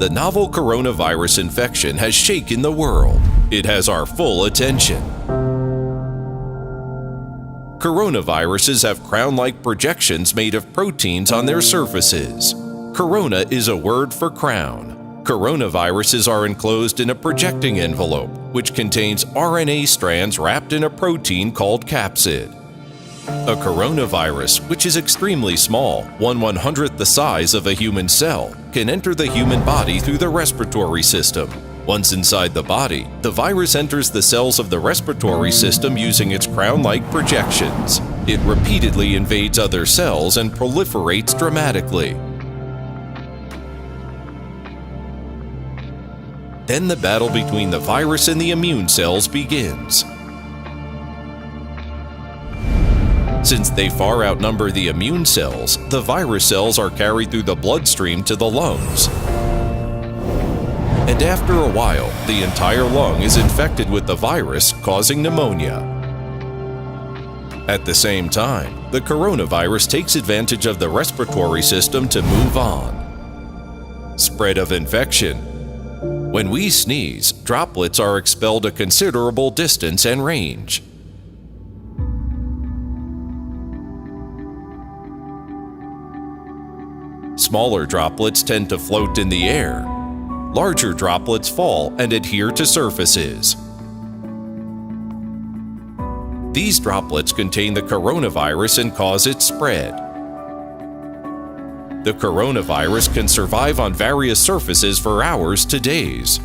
The novel coronavirus infection has shaken the world. It has our full attention. Coronaviruses have crown-like projections made of proteins on their surfaces. Corona is a word for crown. Coronaviruses are enclosed in a projecting envelope, which contains RNA strands wrapped in a protein called capsid. A coronavirus, which is extremely small, 1/100th the size of a human cell, can enter the human body through the respiratory system. Once inside the body, the virus enters the cells of the respiratory system using its crown-like projections. It repeatedly invades other cells and proliferates dramatically. Then the battle between the virus and the immune cells begins. Since they far outnumber the immune cells, the virus cells are carried through the bloodstream to the lungs. And after a while, the entire lung is infected with the virus, causing pneumonia. At the same time, the coronavirus takes advantage of the respiratory system to move on. Spread of infection. When we sneeze, droplets are expelled a considerable distance and range. Smaller droplets tend to float in the air. Larger droplets fall and adhere to surfaces. These droplets contain the coronavirus and cause its spread. The coronavirus can survive on various surfaces for hours to days.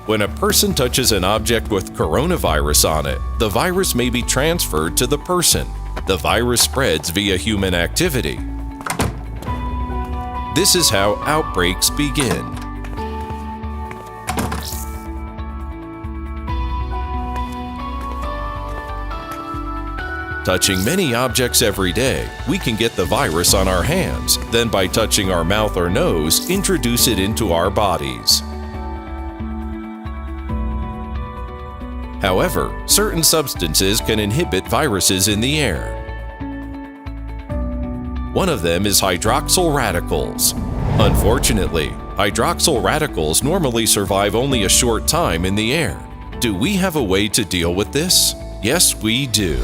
When a person touches an object with coronavirus on it, the virus may be transferred to the person. The virus spreads via human activity. This is how outbreaks begin. Touching many objects every day, we can get the virus on our hands, then by touching our mouth or nose, introduce it into our bodies. However, certain substances can inhibit viruses in the air. One of them is hydroxyl radicals. Unfortunately, hydroxyl radicals normally survive only a short time in the air. Do we have a way to deal with this? Yes, we do.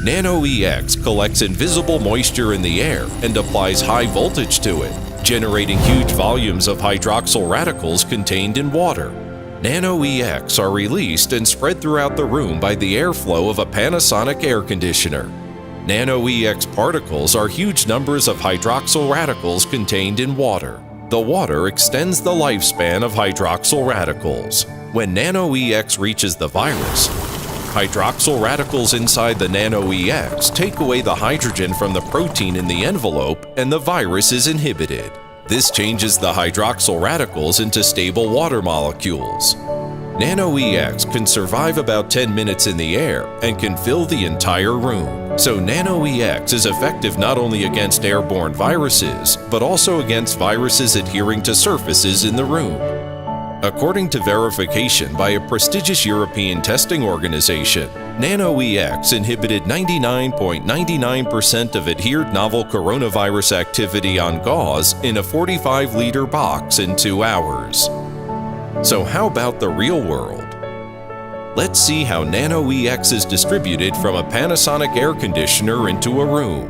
NanoeX collects invisible moisture in the air and applies high voltage to it, generating huge volumes of hydroxyl radicals contained in water. NanoeX are released and spread throughout the room by the airflow of a Panasonic air conditioner. NanoeX particles are huge numbers of hydroxyl radicals contained in water. The water extends the lifespan of hydroxyl radicals. When NanoeX reaches the virus, hydroxyl radicals inside the NanoeX take away the hydrogen from the protein in the envelope and the virus is inhibited. This changes the hydroxyl radicals into stable water molecules. NanoeX can survive about 10 minutes in the air and can fill the entire room. So NanoeX is effective not only against airborne viruses, but also against viruses adhering to surfaces in the room. According to verification by a prestigious European testing organization, NanoeX inhibited 99.99% of adhered novel coronavirus activity on gauze in a 45-liter box in 2 hours. So how about the real world? Let's see how NanoeX is distributed from a Panasonic air conditioner into a room.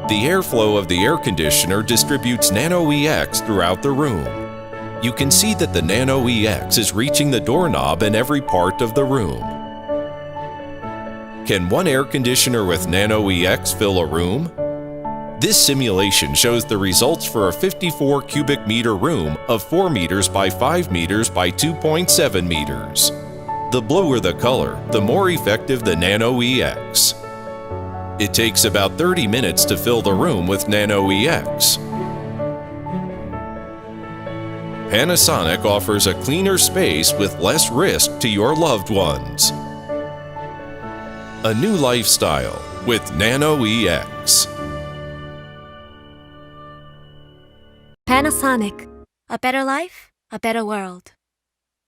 The airflow of the air conditioner distributes NanoeX throughout the room. You can see that the NanoeX is reaching the doorknob in every part of the room. Can one air conditioner with NanoeX fill a room? This simulation shows the results for a 54 cubic meter room of 4 meters by 5 meters by 2.7 meters. The bluer the color, the more effective the NanoeX. It takes about 30 minutes to fill the room with NanoeX. Panasonic offers a cleaner space with less risk to your loved ones. A new lifestyle with NanoeX. Panasonic. A better life, a better world.